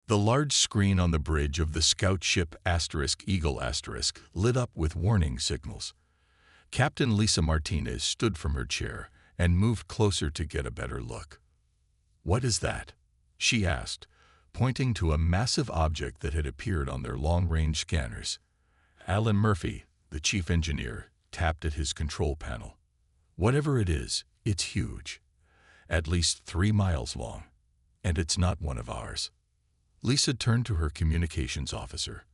The large screen on the bridge of the scout ship *Eagle* lit up with warning signals. Captain Lisa Martinez stood from her chair and moved closer to get a better look. "What is that?" she asked, pointing to a massive object that had appeared on their long-range scanners. Alan Murphy, the chief engineer, tapped at his control panel. "Whatever it is, it's huge. At least 3 miles long. And it's not one of ours." Lisa turned to her communications officer.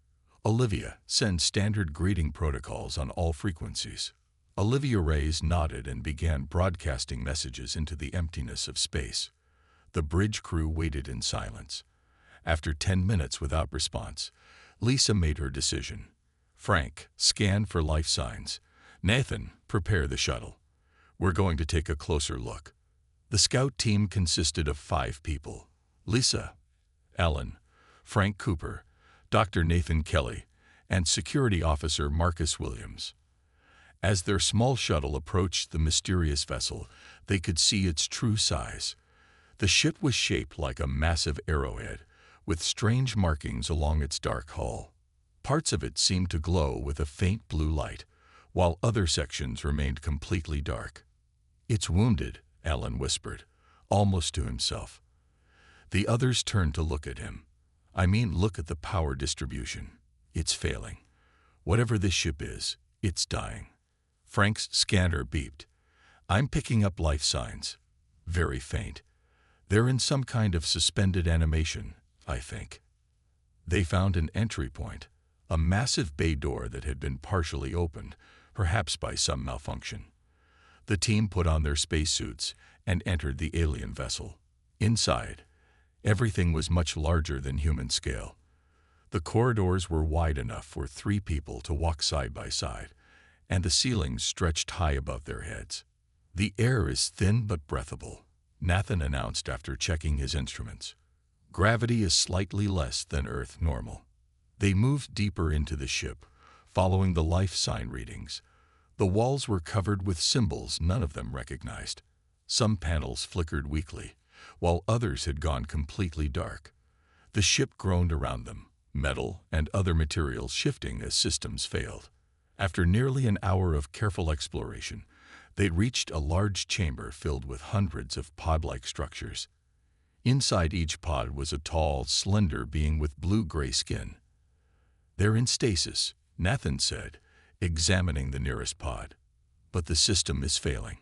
"Olivia, send standard greeting protocols on all frequencies." Olivia Reyes nodded and began broadcasting messages into the emptiness of space. The bridge crew waited in silence. After 10 minutes without response, Lisa made her decision. "Frank, scan for life signs. Nathan, prepare the shuttle. We're going to take a closer look." The scout team consisted of 5 people: Lisa, Alan, Frank Cooper, Dr. Nathan Kelly, and Security Officer Marcus Williams. As their small shuttle approached the mysterious vessel, they could see its true size. The ship was shaped like a massive arrowhead, with strange markings along its dark hull. Parts of it seemed to glow with a faint blue light, while other sections remained completely dark. "It's wounded," Alan whispered, almost to himself. The others turned to look at him. "I mean, look at the power distribution. It's failing. Whatever this ship is, it's dying." Frank's scanner beeped. "I'm picking up life signs. Very faint. They're in some kind of suspended animation, I think." They found an entry point, a massive bay door that had been partially opened, perhaps by some malfunction. The team put on their spacesuits and entered the alien vessel. Inside, everything was much larger than human scale. The corridors were wide enough for 3 people to walk side by side, and the ceilings stretched high above their heads. "The air is thin but breathable," Nathan announced after checking his instruments. "Gravity is slightly less than Earth normal." They moved deeper into the ship, following the life sign readings. The walls were covered with symbols none of them recognized. Some panels flickered weakly, while others had gone completely dark. The ship groaned around them, metal and other materials shifting as systems failed. After nearly an hour of careful exploration, they reached a large chamber filled with hundreds of pod-like structures. Inside each pod was a tall, slender being with blue-gray skin. "They're in stasis," Nathan said, examining the nearest pod. "But the system is failing.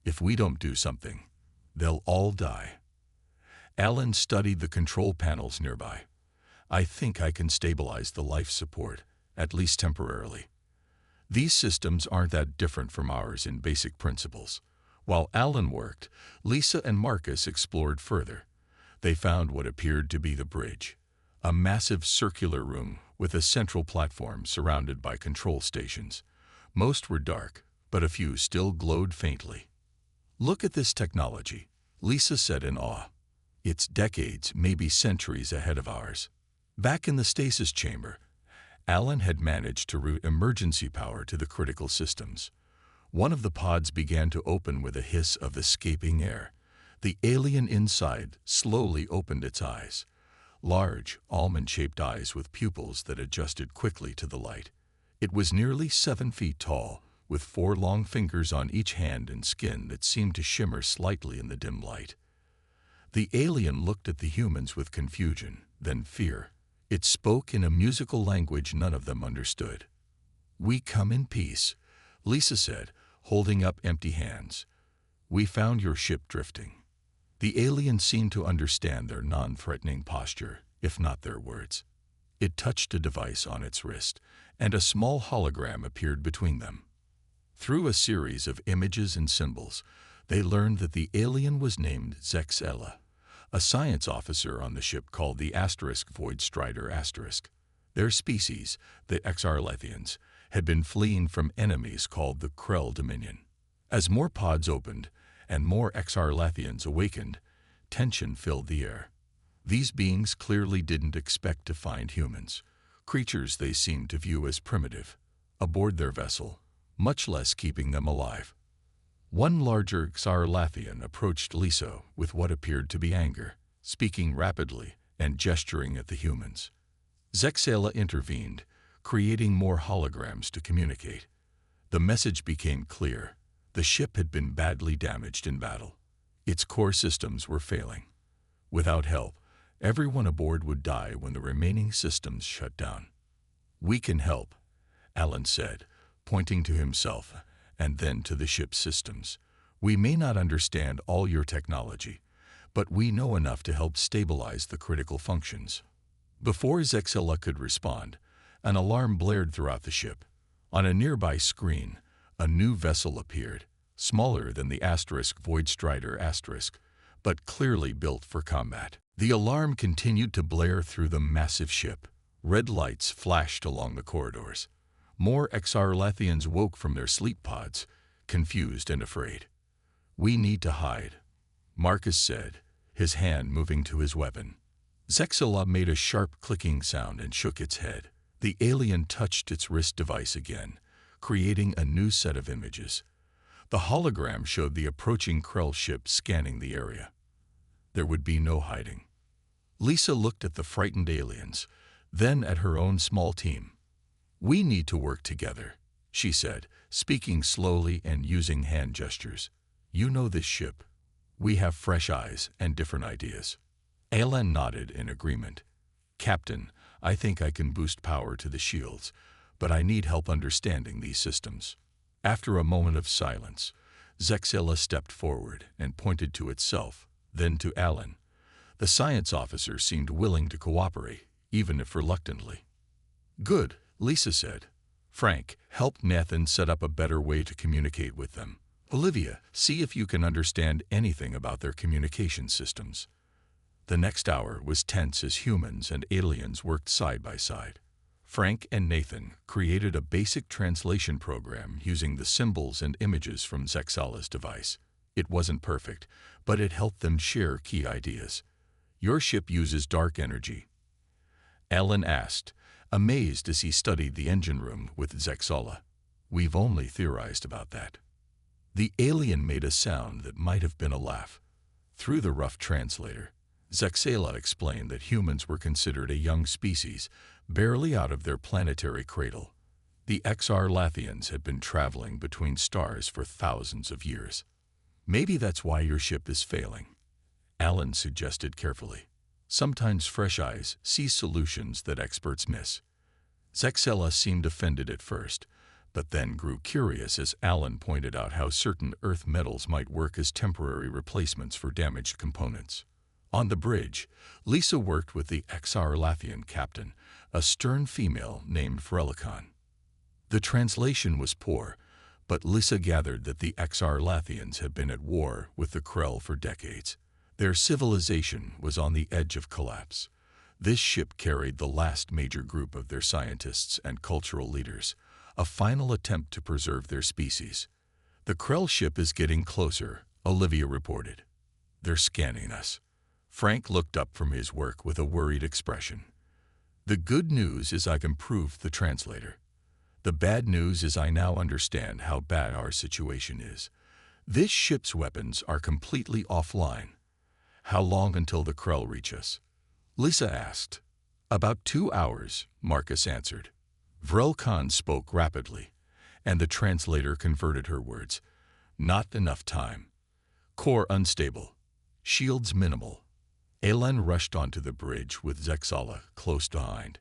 If we don't do something, they'll all die." Alan studied the control panels nearby. "I think I can stabilize the life support, at least temporarily." These systems aren't that different from ours in basic principles. While Alan worked, Lisa and Marcus explored further. They found what appeared to be the bridge, a massive circular room with a central platform surrounded by control stations. Most were dark, but a few still glowed faintly. "Look at this technology," Lisa said in awe. "It's decades, maybe centuries ahead of ours." Back in the stasis chamber, Alan had managed to route emergency power to the critical systems. One of the pods began to open with a hiss of escaping air. The alien inside slowly opened its eyes. Large, almond-shaped eyes with pupils that adjusted quickly to the light. It was nearly 7 feet tall, with 4 long fingers on each hand and skin that seemed to shimmer slightly in the dim light. The alien looked at the humans with confusion, then fear. It spoke in a musical language none of them understood. "We come in peace," Lisa said, holding up empty hands. "We found your ship drifting." The alien seemed to understand their non-threatening posture, if not their words. It touched a device on its wrist, and a small hologram appeared between them. Through a series of images and symbols, they learned that the alien was named Zexella, a science officer on the ship called the Void Strider *. Their species, the Exarlethians, had been fleeing from enemies called the Krell Dominion. As more pods opened and more Exarlethians awakened, tension filled the air. These beings clearly didn't expect to find humans, creatures they seemed to view as primitive, aboard their vessel, much less keeping them alive. One larger Exarlethian approached Lisa with what appeared to be anger, speaking rapidly and gesturing at the humans. Zexala intervened, creating more holograms to communicate. The message became clear. The ship had been badly damaged in battle. Its core systems were failing. Without help, everyone aboard would die when the remaining systems shut down. "We can help," Alan said, pointing to himself and then to the ship's systems. "We may not understand all your technology, but we know enough to help stabilize the critical functions." Before Zexala could respond, an alarm blared throughout the ship. On a nearby screen, a new vessel appeared, smaller than the Void Strider *, but clearly built for combat. The alarm continued to blare through the massive ship. Red lights flashed along the corridors. More Exarlathians woke from their sleep pods, confused and afraid. "We need to hide," Marcus said, his hand moving to his weapon. Zexala made a sharp clicking sound and shook its head. The alien touched its wrist device again, creating a new set of images. The hologram showed the approaching Krell ship scanning the area. There would be no hiding. Lisa looked at the frightened aliens, then at her own small team. "We need to work together," she said, speaking slowly and using hand gestures. "You know this ship. We have fresh eyes and different ideas." Alan nodded in agreement. "Captain, I think I can boost power to the shields, but I need help understanding these systems." After a moment of silence, Zexala stepped forward and pointed to itself, then to Alan. The science officer seemed willing to cooperate, even if reluctantly. "Good," Lisa said. "Frank, help Nathan set up a better way to communicate with them. Olivia, see if you can understand anything about their communication systems." The next hour was tense as humans and aliens worked side by side. Frank and Nathan created a basic translation program using the symbols and images from Zexala's device. It wasn't perfect, but it helped them share key ideas. "Your ship uses dark energy?" Alan asked, amazed as he studied the engine room with Zexala. "We've only theorized about that." The alien made a sound that might have been a laugh. Through the rough translator, Zexala explained that humans were considered a young species, barely out of their planetary cradle. The Exarlathians had been traveling between stars for thousands of years. "Maybe that's why your ship is failing," Alan suggested carefully. "Sometimes fresh eyes see solutions that experts miss." Zexala seemed offended at first, but then grew curious as Alan pointed out how certain Earth metals might work as temporary replacements for damaged components. On the bridge, Lisa worked with the Exarlathian captain, a stern female named Frelicon. The translation was poor, but Lisa gathered that the Exarlathians had been at war with the Krell for decades. Their civilization was on the edge of collapse. This ship carried the last major group of their scientists and cultural leaders, a final attempt to preserve their species. "The Krell ship is getting closer," Olivia reported. "They're scanning us." Frank looked up from his work with a worried expression. "The good news is I've improved the translator. The bad news is I now understand how bad our situation is. This ship's weapons are completely offline." "How long until the Krell reach us?" Lisa asked. "About 2 hours," Marcus answered. Vrelkan spoke rapidly, and the translator converted her words. "Not enough time. Core unstable. Shields minimal." Alan rushed onto the bridge with Zexala close behind.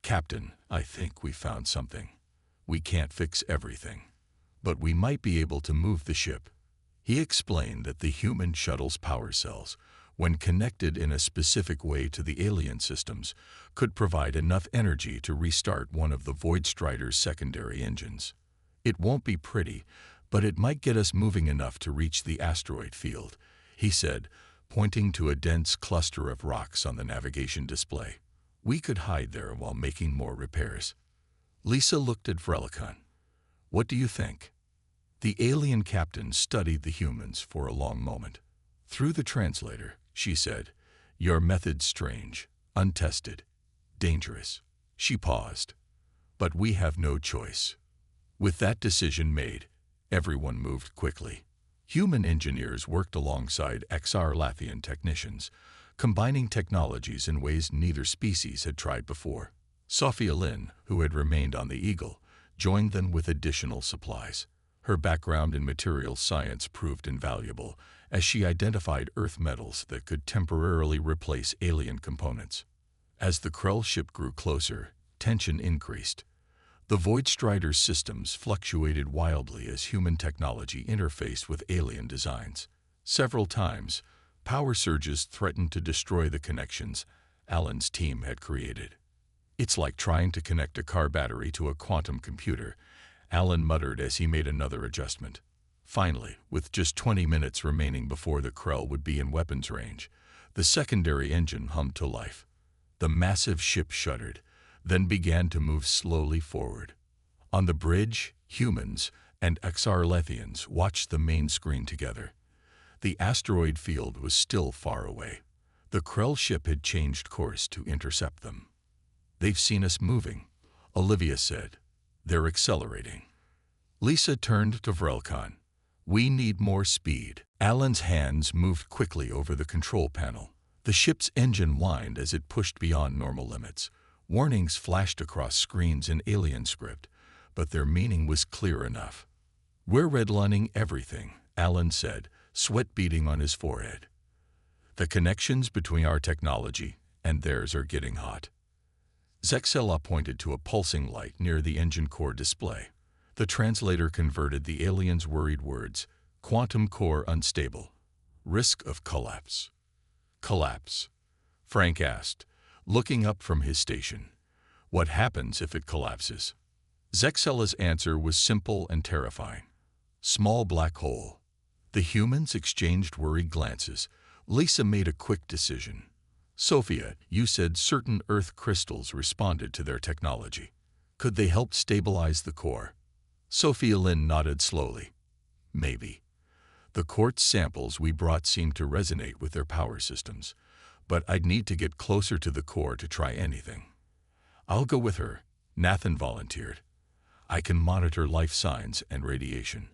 "Captain, I think we found something. We can't fix everything, but we might be able to move the ship." He explained that the human shuttle's power cells, when connected in a specific way to the alien systems, could provide enough energy to restart one of the Void Strider's secondary engines. "It won't be pretty, but it might get us moving enough to reach the asteroid field," he said, pointing to a dense cluster of rocks on the navigation display. "We could hide there while making more repairs." Lisa looked at Frelicon. "What do you think?" The alien captain studied the humans for a long moment. "Through the translator," she said, "your method's strange, untested, dangerous." She paused. "But we have no choice." With that decision made, everyone moved quickly. Human engineers worked alongside Exarlathian technicians, combining technologies in ways neither species had tried before. Sophia Lynn, who had remained on the Eagle, joined them with additional supplies. Her background in materials science proved invaluable, as she identified Earth metals that could temporarily replace alien components. As the Krell ship grew closer, tension increased. The Void Strider's systems fluctuated wildly as human technology interfaced with alien designs. Several times, power surges threatened to destroy the connections Alan's team had created. "It's like trying to connect a car battery to a quantum computer," Alan muttered as he made another adjustment. Finally, with just 20 minutes remaining before the Krell would be in weapons range, the secondary engine hummed to life. The massive ship shuddered, then began to move slowly forward. On the bridge, humans and Exarlethians watched the main screen together. The asteroid field was still far away. The Krell ship had changed course to intercept them. "They've seen us moving," Olivia said. "They're accelerating." Lisa turned to Vrelkan. "We need more speed." Alan's hands moved quickly over the control panel. The ship's engine whined as it pushed beyond normal limits. Warnings flashed across screens in alien script, but their meaning was clear enough. "We're redlining everything," Alan said, sweat beading on his forehead. "The connections between our technology and theirs are getting hot." Zexela pointed to a pulsing light near the engine core display. The translator converted the alien's worried words: "Quantum core unstable. Risk of collapse." "Collapse?" Frank asked, looking up from his station. "What happens if it collapses?" Zexela's answer was simple and terrifying. "Small black hole." The humans exchanged worried glances. Lisa made a quick decision. "Sophia, you said certain Earth crystals responded to their technology. Could they help stabilize the core?" Sophia Lynn nodded slowly. "Maybe. The quartz samples we brought seemed to resonate with their power systems, but I'd need to get closer to the core to try anything." "I'll go with her," Nathan volunteered. "I can monitor life signs and radiation."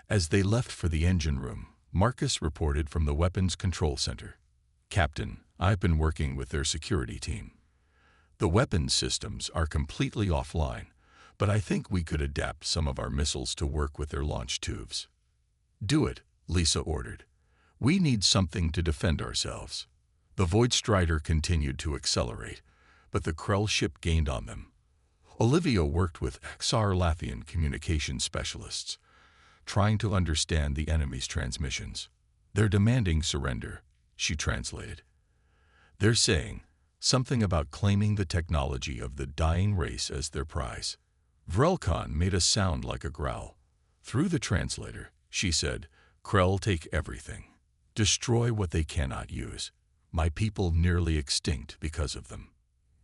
As they left for the engine room, Marcus reported from the Weapons Control Center. "Captain, I've been working with their security team. The weapons systems are completely offline, but I think we could adapt some of our missiles to work with their launch tubes." "Do it," Lisa ordered. "We need something to defend ourselves." The Void Strider continued to accelerate, but the Krell ship gained on them. Olivia worked with Exar-Lathian communication specialists, trying to understand the enemy's transmissions. "They're demanding surrender," she translated. "They're saying something about claiming the technology of the dying race as their prize." Vrelkan made a sound like a growl. Through the translator, she said, "Krell take everything. Destroy what they cannot use. My people nearly extinct because of them."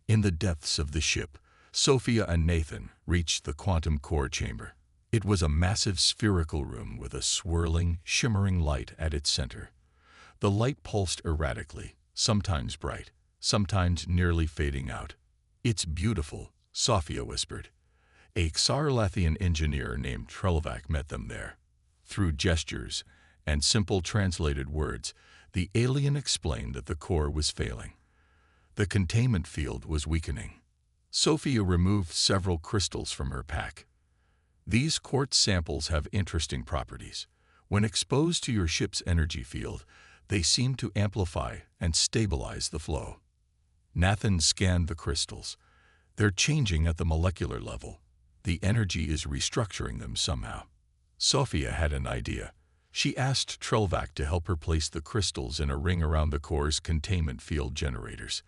In the depths of the ship, Sophia and Nathan reached the quantum core chamber. It was a massive spherical room with a swirling, shimmering light at its center. The light pulsed erratically, sometimes bright, sometimes nearly fading out. "It's beautiful," Sophia whispered. A Xar-Lathian engineer named Trelvac met them there. Through gestures and simple translated words, the alien explained that the core was failing. The containment field was weakening. Sophia removed several crystals from her pack. "These quartz samples have interesting properties. When exposed to your ship's energy field, they seem to amplify and stabilize the flow." Nathan scanned the crystals. "They're changing at the molecular level. The energy is restructuring them somehow." Sophia had an idea. She asked Trelvac to help her place the crystals in a ring around the core's containment field generators.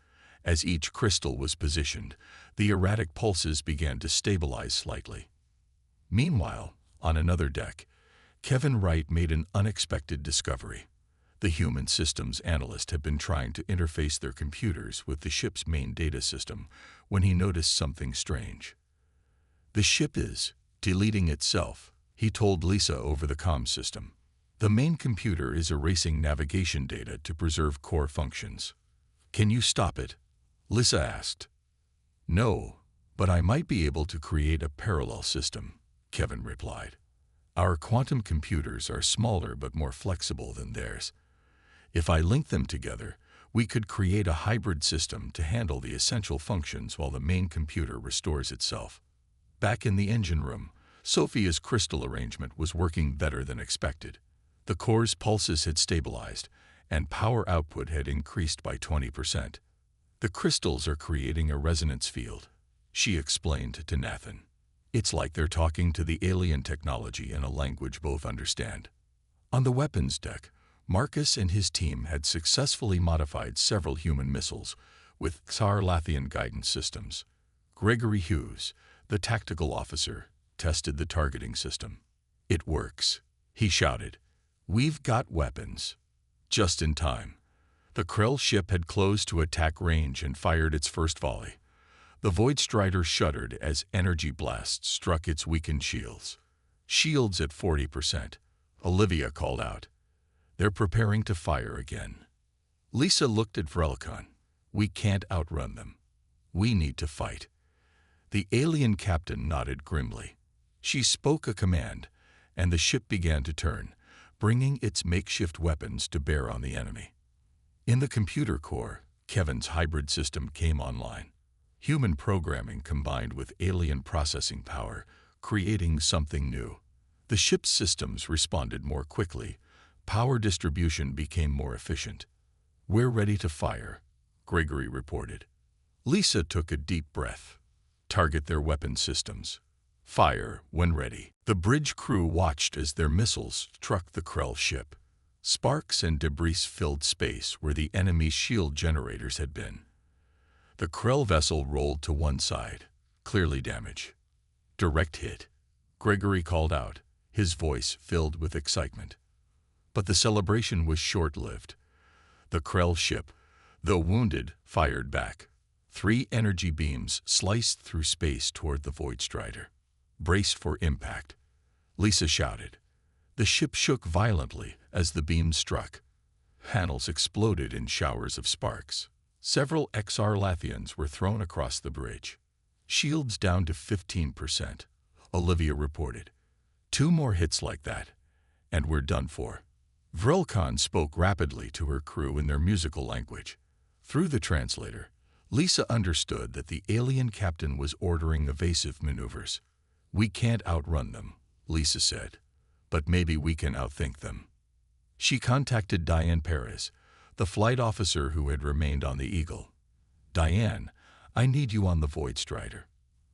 As each crystal was positioned, the erratic pulses began to stabilize slightly. Meanwhile, on another deck, Kevin Wright made an unexpected discovery. The human systems analyst had been trying to interface their computers with the ship's main data system when he noticed something strange. "The ship is deleting itself," he told Lisa over the comm system. "The main computer is erasing navigation data to preserve core functions." "Can you stop it?" Lisa asked. "No, but I might be able to create a parallel system," Kevin replied. "Our quantum computers are smaller but more flexible than theirs. If I link them together, We could create a hybrid system to handle the essential functions while the main computer restores itself. Back in the engine room, Sophia's crystal arrangement was working better than expected. The core's pulses had stabilized, and power output had increased by 20%. The crystals are creating a resonance field, she explained to Nathan. It's like they're talking to the alien technology in a language both understand. On the weapons deck, Marcus and his team had successfully modified several human missiles with Xar-Lathian guidance systems. Gregory Hughes, the tactical officer, tested the targeting system. It works, he shouted. We've got weapons. Just in time. The Krell ship had closed to attack range and fired its first volley. The Void Strider shuddered as energy blasts struck its weakened shields. Shields at 40%. Olivia called out. They're preparing to fire again. Lisa looked at Vrelcon. We can't outrun them. We need to fight. The alien captain nodded grimly. She spoke a command, and the ship began to turn, bringing its makeshift weapons to bear on the enemy. In the computer core, Kevin's hybrid system came online. Human programming combined with alien processing power, creating something new. The ship's systems responded more quickly. Power distribution became more efficient. We're ready to fire, Gregory reported. Lisa took a deep breath. Target their weapon systems. Fire when ready. The bridge crew watched as their missiles struck the Krell ship. Sparks and debris filled space where the enemy's shield generators had been. The Krell vessel rolled to one side, clearly damaged. Direct hit, Gregory called out, his voice filled with excitement. But the celebration was short-lived. The Krell ship, though wounded, fired back. 3 energy beams sliced through space toward the Void Strider. Braced for impact, Lisa shouted. The ship shook violently as the beams struck. Panels exploded in showers of sparks. Several Xar-Lathians were thrown across the bridge. Shields down to 15%, Olivia reported. 2 more hits like that, and we're done for. Vrelcon spoke rapidly to her crew in their musical language. Through the translator, Lisa understood that the alien captain was ordering evasive maneuvers. We can't outrun them, Lisa said, but maybe we can outthink them. She contacted Diane Perez, the flight officer who had remained on the Eagle. Diane, I need you on the Void Strider.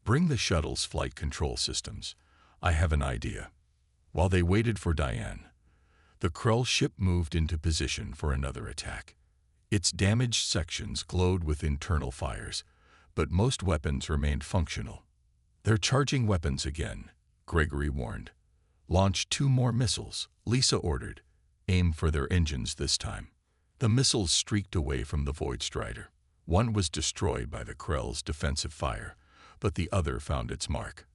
Bring the shuttle's flight control systems. I have an idea. While they waited for Diane, the Krell ship moved into position for another attack. Its damaged sections glowed with internal fires, but most weapons remained functional. They're charging weapons again, Gregory warned. Launch 2 more missiles, Lisa ordered. Aim for their engines this time. The missiles streaked away from the Void Strider. One was destroyed by the Krell's defensive fire, but the other found its mark.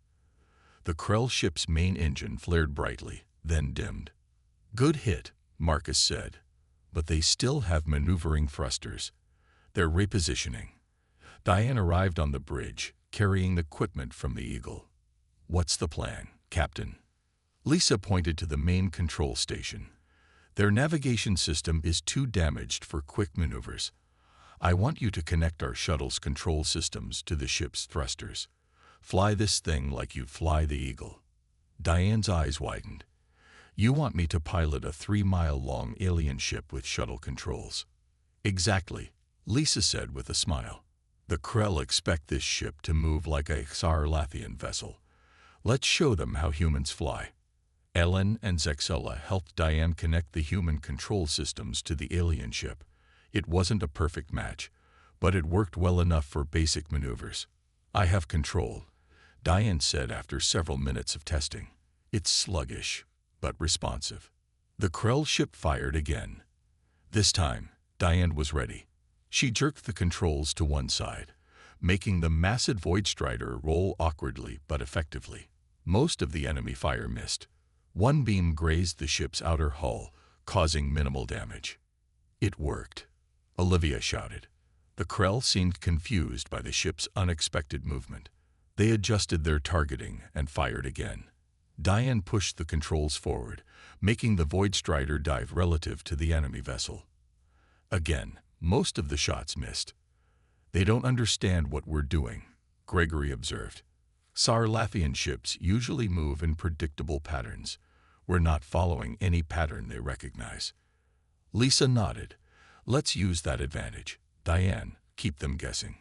The Krell ship's main engine flared brightly, then dimmed. Good hit, Marcus said, but they still have maneuvering thrusters. They're repositioning. Diane arrived on the bridge, carrying the equipment from the Eagle. What's the plan, Captain? Lisa pointed to the main control station. Their navigation system is too damaged for quick maneuvers. I want you to connect our shuttle's control systems to the ship's thrusters. Fly this thing like you'd fly the Eagle. Diane's eyes widened. You want me to pilot a 3-mile-long alien ship with shuttle controls? Exactly, Lisa said with a smile. The Krell expect this ship to move like a Xar-Lathian vessel. Let's show them how humans fly. Ellen and Zexella helped Diane connect the human control systems to the alien ship. It wasn't a perfect match, but it worked well enough for basic maneuvers. I have control, Diane said after several minutes of testing. It's sluggish, but responsive. The Krell ship fired again. This time, Diane was ready. She jerked the controls to one side, making the massive Void Strider roll awkwardly but effectively. Most of the enemy fire missed. One beam grazed the ship's outer hull, causing minimal damage. It worked, Olivia shouted. The Krell seemed confused by the ship's unexpected movement. They adjusted their targeting and fired again. Diane pushed the controls forward, making the Void Strider dive relative to the enemy vessel. Again, Most of the shots missed. They don't understand what we're doing, Gregory observed. Sarlathian ships usually move in predictable patterns. We're not following any pattern they recognize. Lisa nodded. Let's use that advantage. Diane, keep them guessing.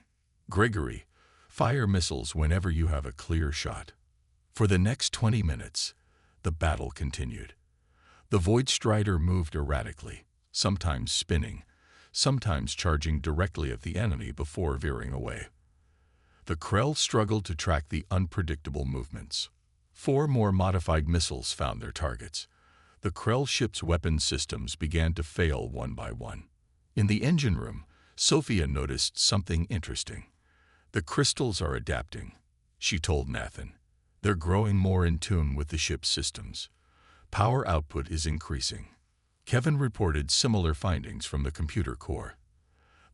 Gregory, fire missiles whenever you have a clear shot. For the next 20 minutes, the battle continued. The Void Strider moved erratically, sometimes spinning, sometimes charging directly at the enemy before veering away. The Krell struggled to track the unpredictable movements. 4 more modified missiles found their targets. The Krell ship's weapon systems began to fail one by one. In the engine room, Sophia noticed something interesting. The crystals are adapting, she told Nathan. They're growing more in tune with the ship's systems. Power output is increasing. Kevin reported similar findings from the computer core.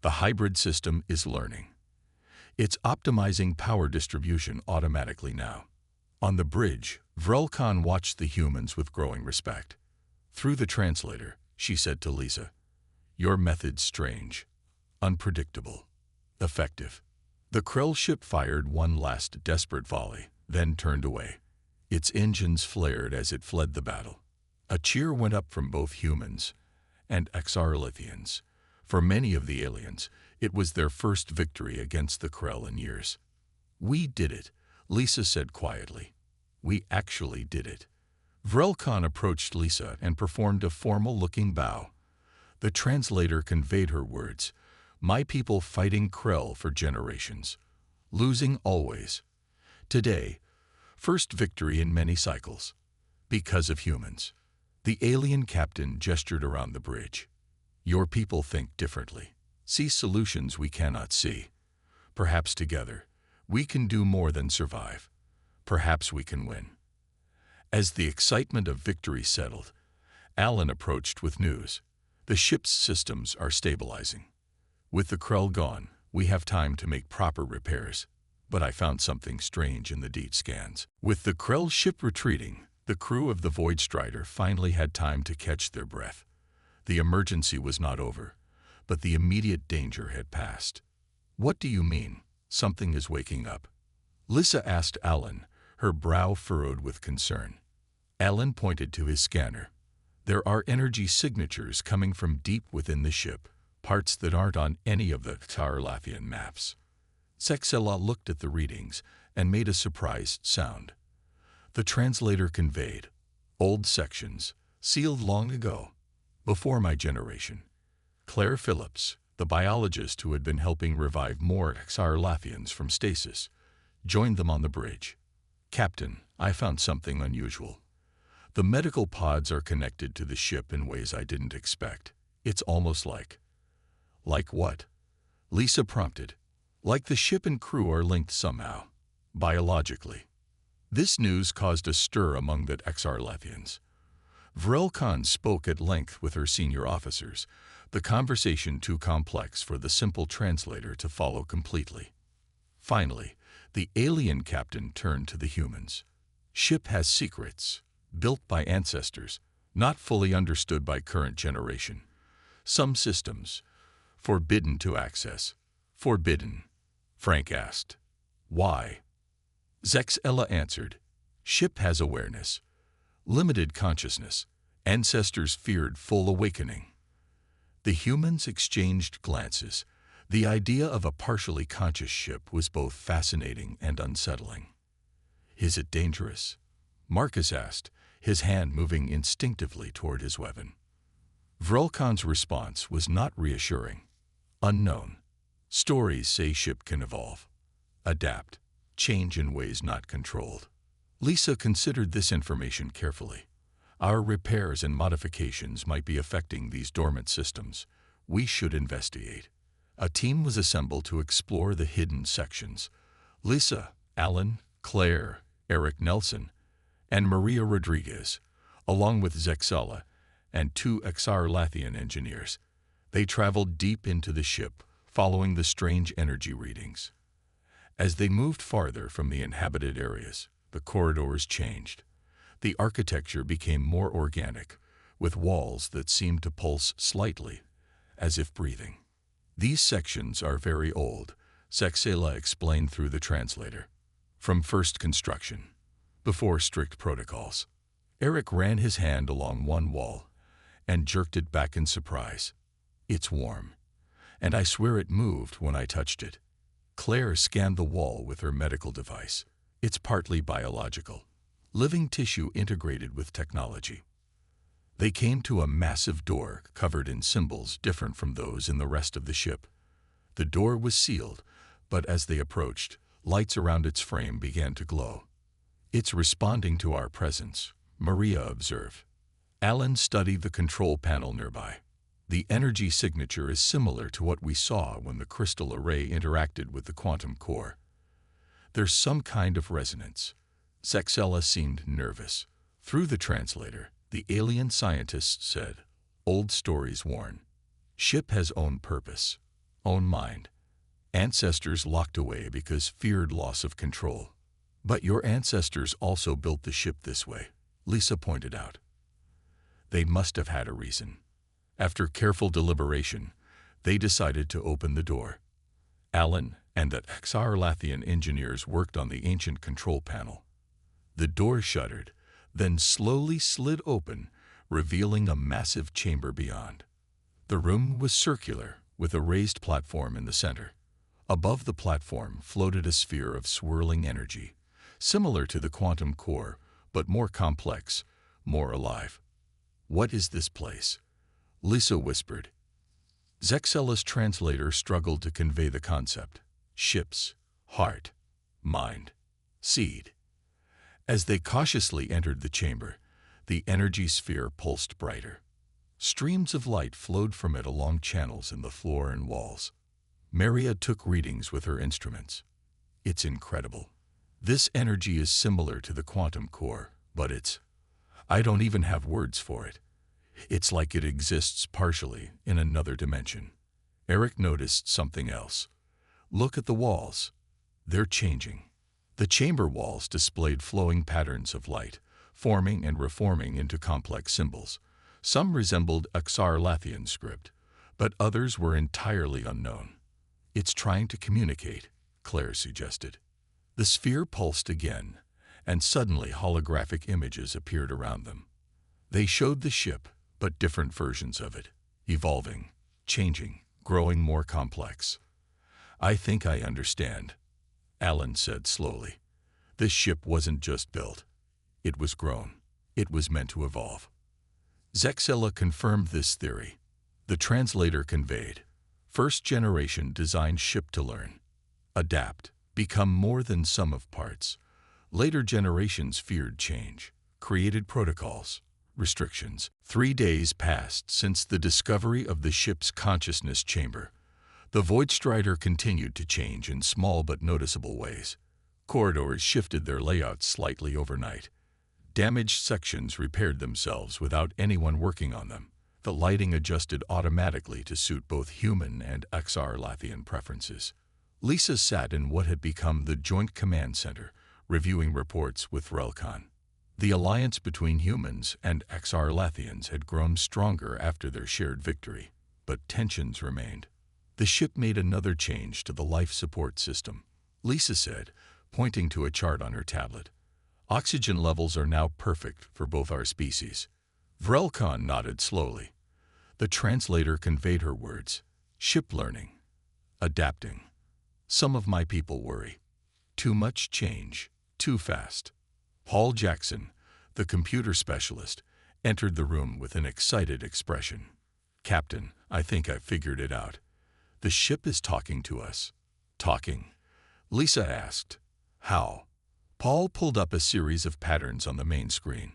The hybrid system is learning. It's optimizing power distribution automatically now. On the bridge, Vrelkan watched the humans with growing respect. Through the translator, she said to Lisa, "Your method's strange, unpredictable, effective." The Krell ship fired one last desperate volley, then turned away. Its engines flared as it fled the battle. A cheer went up from both humans and Exarlithians. For many of the aliens, it was their first victory against the Krell in years. "We did it," Lisa said quietly. "We actually did it." Vrelkan approached Lisa and performed a formal-looking bow. The translator conveyed her words, "My people fighting Krell for generations. Losing always. Today, first victory in many cycles. Because of humans." The alien captain gestured around the bridge. "Your people think differently. See solutions we cannot see. Perhaps together, we can do more than survive. Perhaps we can win." As the excitement of victory settled, Alan approached with news. "The ship's systems are stabilizing. With the Krell gone, we have time to make proper repairs. But I found something strange in the DEET scans." With the Krell ship retreating, the crew of the Void Strider finally had time to catch their breath. The emergency was not over, but the immediate danger had passed. "What do you mean, something is waking up?" Lisa asked Alan, her brow furrowed with concern. Alan pointed to his scanner. "There are energy signatures coming from deep within the ship, parts that aren't on any of the Sarlathian maps." Sexella looked at the readings and made a surprised sound. The translator conveyed, "Old sections, sealed long ago, before my generation." Claire Phillips, the biologist who had been helping revive more Sarlathians from stasis, joined them on the bridge. "Captain, I found something unusual. The medical pods are connected to the ship in ways I didn't expect. It's almost like..." "Like what?" Lisa prompted. "Like the ship and crew are linked somehow, biologically." This news caused a stir among the Exarlathians. Vrelkan spoke at length with her senior officers, the conversation too complex for the simple translator to follow completely. Finally, the alien captain turned to the humans. "Ship has secrets, built by ancestors, not fully understood by current generation. Some systems, forbidden to access." "Forbidden?" Frank asked. "Why?" Zexella answered, "Ship has awareness, limited consciousness. Ancestors feared full awakening." The humans exchanged glances. The idea of a partially conscious ship was both fascinating and unsettling. "Is it dangerous?" Marcus asked, his hand moving instinctively toward his weapon. Vrelkan's response was not reassuring. "Unknown. Stories say ship can evolve, adapt, change in ways not controlled." Lisa considered this information carefully. "Our repairs and modifications might be affecting these dormant systems. We should investigate." A team was assembled to explore the hidden sections. Lisa, Alan, Claire, Eric Nelson, and Maria Rodriguez, along with Zexella and 2 Exarlathian engineers. They traveled deep into the ship, following the strange energy readings. As they moved farther from the inhabited areas, the corridors changed. The architecture became more organic, with walls that seemed to pulse slightly, as if breathing. These sections are very old, Zexela explained through the translator. From first construction, before strict protocols. Eric ran his hand along one wall and jerked it back in surprise. It's warm, and I swear it moved when I touched it. Claire scanned the wall with her medical device. It's partly biological. Living tissue integrated with technology. They came to a massive door covered in symbols different from those in the rest of the ship. The door was sealed, but as they approached, lights around its frame began to glow. It's responding to our presence, Maria observed. Alan studied the control panel nearby. The energy signature is similar to what we saw when the crystal array interacted with the quantum core. There's some kind of resonance. Zexela seemed nervous. Through the translator, the alien scientist said, "Old stories warn. Ship has own purpose, own mind. Ancestors locked away because feared loss of control. But your ancestors also built the ship this way," Lisa pointed out. They must have had a reason. After careful deliberation, they decided to open the door. Alan and the Xarlathian engineers worked on the ancient control panel. The door shuddered, then slowly slid open, revealing a massive chamber beyond. The room was circular, with a raised platform in the center. Above the platform floated a sphere of swirling energy, similar to the quantum core, but more complex, more alive. "What is this place?" Lisa whispered. Zexela's translator struggled to convey the concept. Ships, heart, mind, seed. As they cautiously entered the chamber, the energy sphere pulsed brighter. Streams of light flowed from it along channels in the floor and walls. Maria took readings with her instruments. "It's incredible. This energy is similar to the quantum core, but I don't even have words for it. It's like it exists partially in another dimension." Eric noticed something else. "Look at the walls. They're changing." The chamber walls displayed flowing patterns of light, forming and reforming into complex symbols. Some resembled Xarlathian script, but others were entirely unknown. "It's trying to communicate," Claire suggested. The sphere pulsed again, and suddenly holographic images appeared around them. They showed the ship, but different versions of it, evolving, changing, growing more complex. "I think I understand," Alan said slowly. "This ship wasn't just built. It was grown. It was meant to evolve." Zexela confirmed this theory. The translator conveyed, "First generation designed ship to learn, adapt, become more than sum of parts. Later generations feared change, created protocols, restrictions." 3 days passed since the discovery of the ship's consciousness chamber. The Void Strider continued to change in small but noticeable ways. Corridors shifted their layouts slightly overnight. Damaged sections repaired themselves without anyone working on them. The lighting adjusted automatically to suit both human and Xarlathian preferences. Lisa sat in what had become the Joint Command Center, reviewing reports with Relkan. The alliance between humans and Xarlathians had grown stronger after their shared victory, but tensions remained. The ship made another change to the life support system, Lisa said, pointing to a chart on her tablet. "Oxygen levels are now perfect for both our species." Vrelkan nodded slowly. The translator conveyed her words. "Ship learning. Adapting. Some of my people worry. Too much change. Too fast." Paul Jackson, the computer specialist, entered the room with an excited expression. "Captain, I think I've figured it out. The ship is talking to us." "Talking?" Lisa asked. "How?" Paul pulled up a series of patterns on the main screen.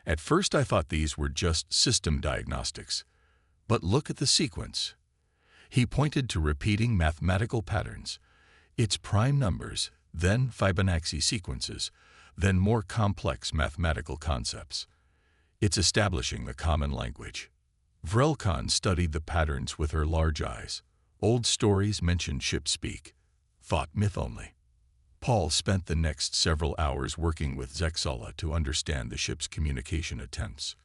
"At first I thought these were just system diagnostics. But look at the sequence." He pointed to repeating mathematical patterns. It's prime numbers, then Fibonacci sequences, then more complex mathematical concepts. It's establishing the common language. Vrelkan studied the patterns with her large eyes. Old stories mentioned ship speak. Thought myth only. Paul spent the next several hours working with Zexela to understand the ship's communication attempts.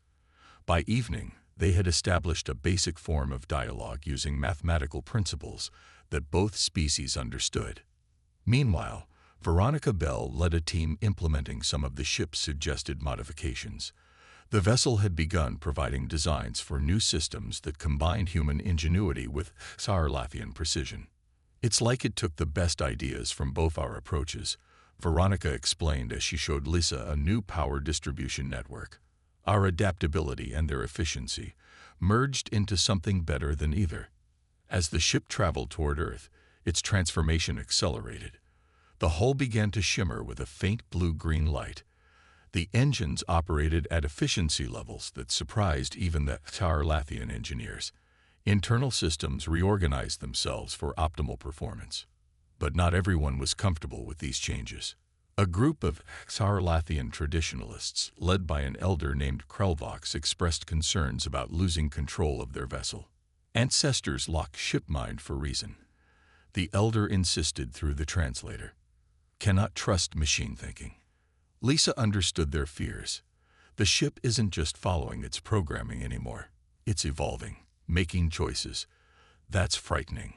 By evening, They had established a basic form of dialogue using mathematical principles that both species understood. Meanwhile, Veronica Bell led a team implementing some of the ship's suggested modifications. The vessel had begun providing designs for new systems that combined human ingenuity with Sarlathian precision. "It's like it took the best ideas from both our approaches," Veronica explained as she showed Lisa a new power distribution network. "Our adaptability and their efficiency merged into something better than either." As the ship traveled toward Earth, its transformation accelerated. The hull began to shimmer with a faint blue-green light. The engines operated at efficiency levels that surprised even the Sarlathian engineers. Internal systems reorganized themselves for optimal performance. But not everyone was comfortable with these changes. A group of Sarlathian traditionalists, led by an elder named Krelvox, expressed concerns about losing control of their vessel. Ancestors lock ship mind for reason. The elder insisted through the translator. "Cannot trust machine thinking." Lisa understood their fears. The ship isn't just following its programming anymore. It's evolving, making choices. That's frightening.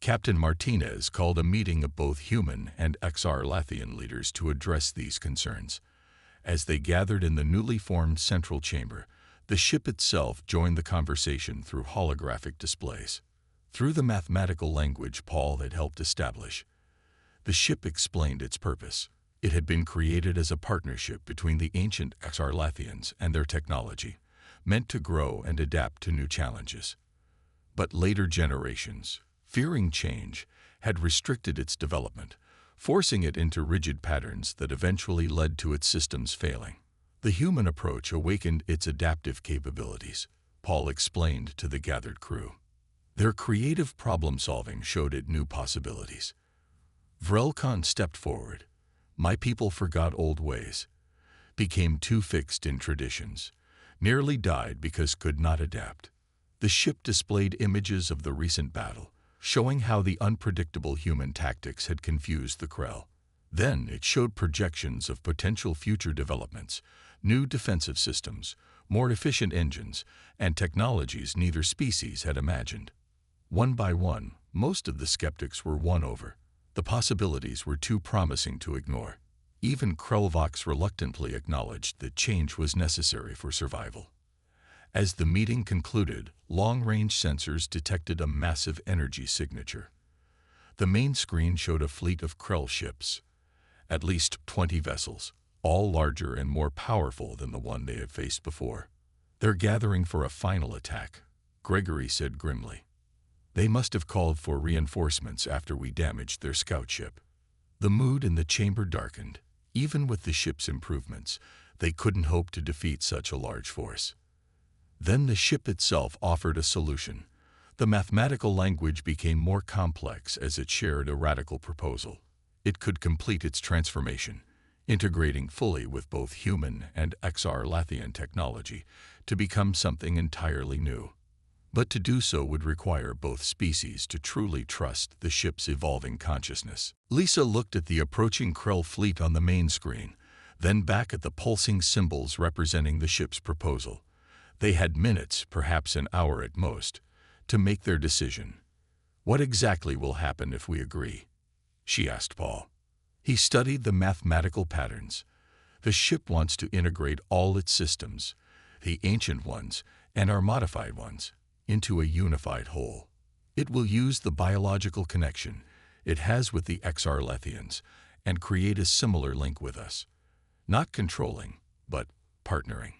Captain Martinez called a meeting of both human and Sarlathian leaders to address these concerns. As they gathered in the newly formed central chamber, the ship itself joined the conversation through holographic displays. Through the mathematical language Paul had helped establish, the ship explained its purpose. It had been created as a partnership between the ancient Sarlathians and their technology, meant to grow and adapt to new challenges. But later generations, fearing change, had restricted its development, forcing it into rigid patterns that eventually led to its systems failing. The human approach awakened its adaptive capabilities, Paul explained to the gathered crew. Their creative problem-solving showed it new possibilities. Vrelkon stepped forward. "My people forgot old ways, became too fixed in traditions, nearly died because could not adapt." The ship displayed images of the recent battle, showing how the unpredictable human tactics had confused the Krell. Then it showed projections of potential future developments, new defensive systems, more efficient engines, and technologies neither species had imagined. One by one, most of the skeptics were won over. The possibilities were too promising to ignore. Even Krelvox reluctantly acknowledged that change was necessary for survival. As the meeting concluded, long-range sensors detected a massive energy signature. The main screen showed a fleet of Krell ships, at least 20 vessels, all larger and more powerful than the one they had faced before. "They're gathering for a final attack," Gregory said grimly. "They must have called for reinforcements after we damaged their scout ship." The mood in the chamber darkened. Even with the ship's improvements, they couldn't hope to defeat such a large force. Then the ship itself offered a solution. The mathematical language became more complex as it shared a radical proposal. It could complete its transformation, integrating fully with both human and Sarlathian technology to become something entirely new. But to do so would require both species to truly trust the ship's evolving consciousness. Lisa looked at the approaching Krell fleet on the main screen, then back at the pulsing symbols representing the ship's proposal. They had minutes, perhaps an hour at most, to make their decision. "What exactly will happen if we agree?" she asked Paul. He studied the mathematical patterns. "The ship wants to integrate all its systems, the ancient ones and our modified ones, into a unified whole. It will use the biological connection it has with the Sarlathians and create a similar link with us. Not controlling, but partnering."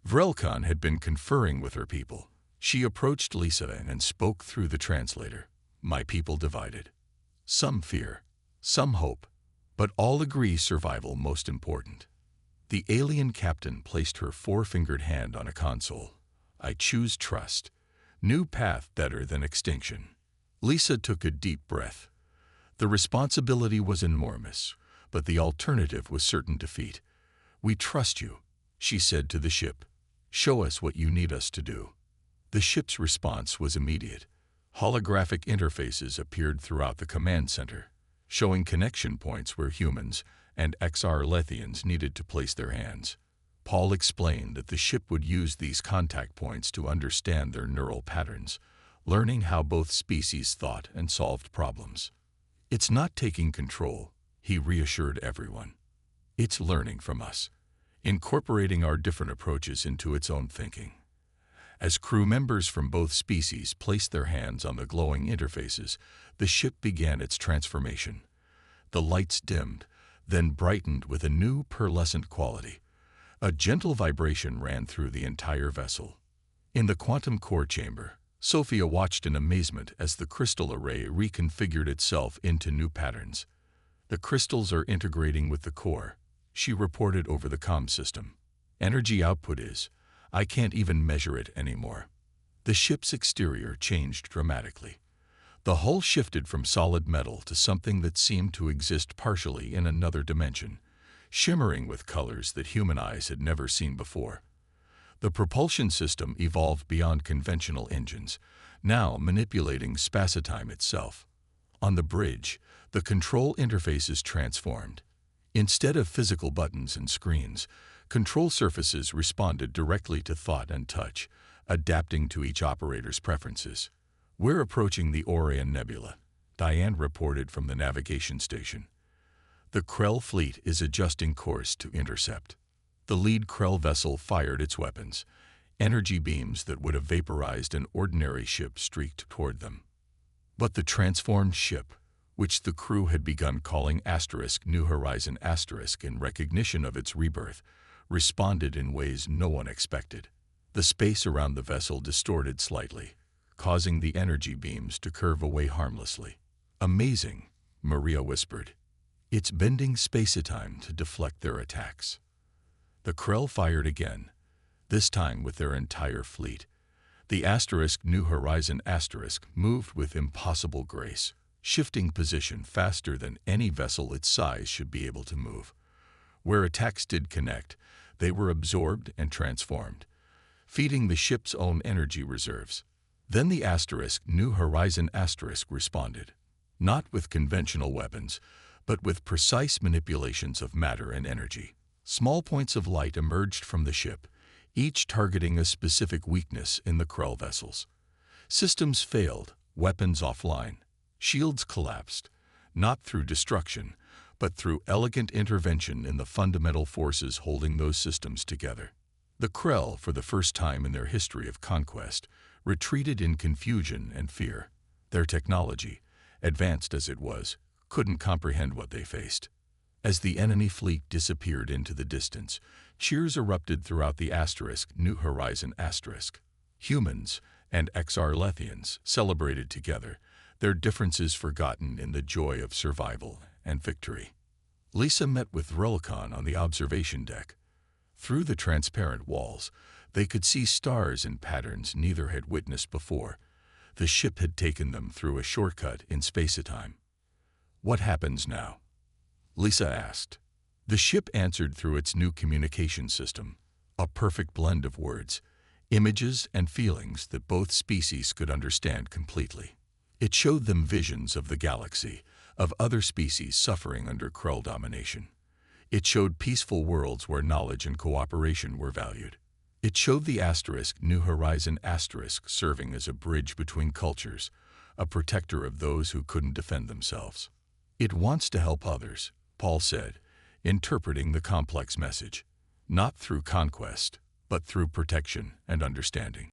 Vrelkon had been conferring with her people. She approached Lisa and spoke through the translator. "My people divided. Some fear, some hope, but all agree survival most important." The alien captain placed her four-fingered hand on a console. "I choose trust. New path better than extinction." Lisa took a deep breath. The responsibility was enormous, but the alternative was certain defeat. "We trust you," she said to the ship. "Show us what you need us to do." The ship's response was immediate. Holographic interfaces appeared throughout the command center, showing connection points where humans and Sarlathians needed to place their hands. Paul explained that the ship would use these contact points to understand their neural patterns, learning how both species thought and solved problems. It's not taking control, he reassured everyone. It's learning from us, incorporating our different approaches into its own thinking. As crew members from both species placed their hands on the glowing interfaces, the ship began its transformation. The lights dimmed, then brightened with a new pearlescent quality. A gentle vibration ran through the entire vessel. In the quantum core chamber, Sophia watched in amazement as the crystal array reconfigured itself into new patterns. The crystals are integrating with the core, she reported over the comm system. Energy output is, I can't even measure it anymore. The ship's exterior changed dramatically. The hull shifted from solid metal to something that seemed to exist partially in another dimension, shimmering with colors that human eyes had never seen before. The propulsion system evolved beyond conventional engines, now manipulating spacetime itself. On the bridge, the control interfaces transformed. Instead of physical buttons and screens, control surfaces responded directly to thought and touch, adapting to each operator's preferences. We're approaching the Orion Nebula, Diane reported from the navigation station. The Krell fleet is adjusting course to intercept. The lead Krell vessel fired its weapons. Energy beams that would have vaporized an ordinary ship streaked toward them. But the transformed ship, which the crew had begun calling New Horizon in recognition of its rebirth, responded in ways no one expected. The space around the vessel distorted slightly, causing the energy beams to curve away harmlessly. Amazing, Maria whispered. It's bending spacetime to deflect their attacks. The Krell fired again, this time with their entire fleet. The New Horizon moved with impossible grace, shifting position faster than any vessel its size should be able to move. Where attacks did connect, they were absorbed and transformed, feeding the ship's own energy reserves. Then the New Horizon responded, not with conventional weapons, but with precise manipulations of matter and energy. Small points of light emerged from the ship, each targeting a specific weakness in the Krell vessels. Systems failed, weapons offline. Shields collapsed, not through destruction, but through elegant intervention in the fundamental forces holding those systems together. The Krell, for the first time in their history of conquest, retreated in confusion and fear. Their technology, advanced as it was, couldn't comprehend what they faced. As the enemy fleet disappeared into the distance, cheers erupted throughout the New Horizon. Humans and Xarlethians celebrated together, their differences forgotten in the joy of survival and victory. Lisa met with Relicon on the observation deck. Through the transparent walls, they could see stars in patterns neither had witnessed before. The ship had taken them through a shortcut in spacetime. What happens now? Lisa asked. The ship answered through its new communication system, a perfect blend of words, images, and feelings that both species could understand completely. It showed them visions of the galaxy, of other species suffering under Krell domination. It showed peaceful worlds where knowledge and cooperation were valued. It showed the New Horizon serving as a bridge between cultures, a protector of those who couldn't defend themselves. It wants to help others, Paul said, interpreting the complex message, not through conquest, but through protection and understanding.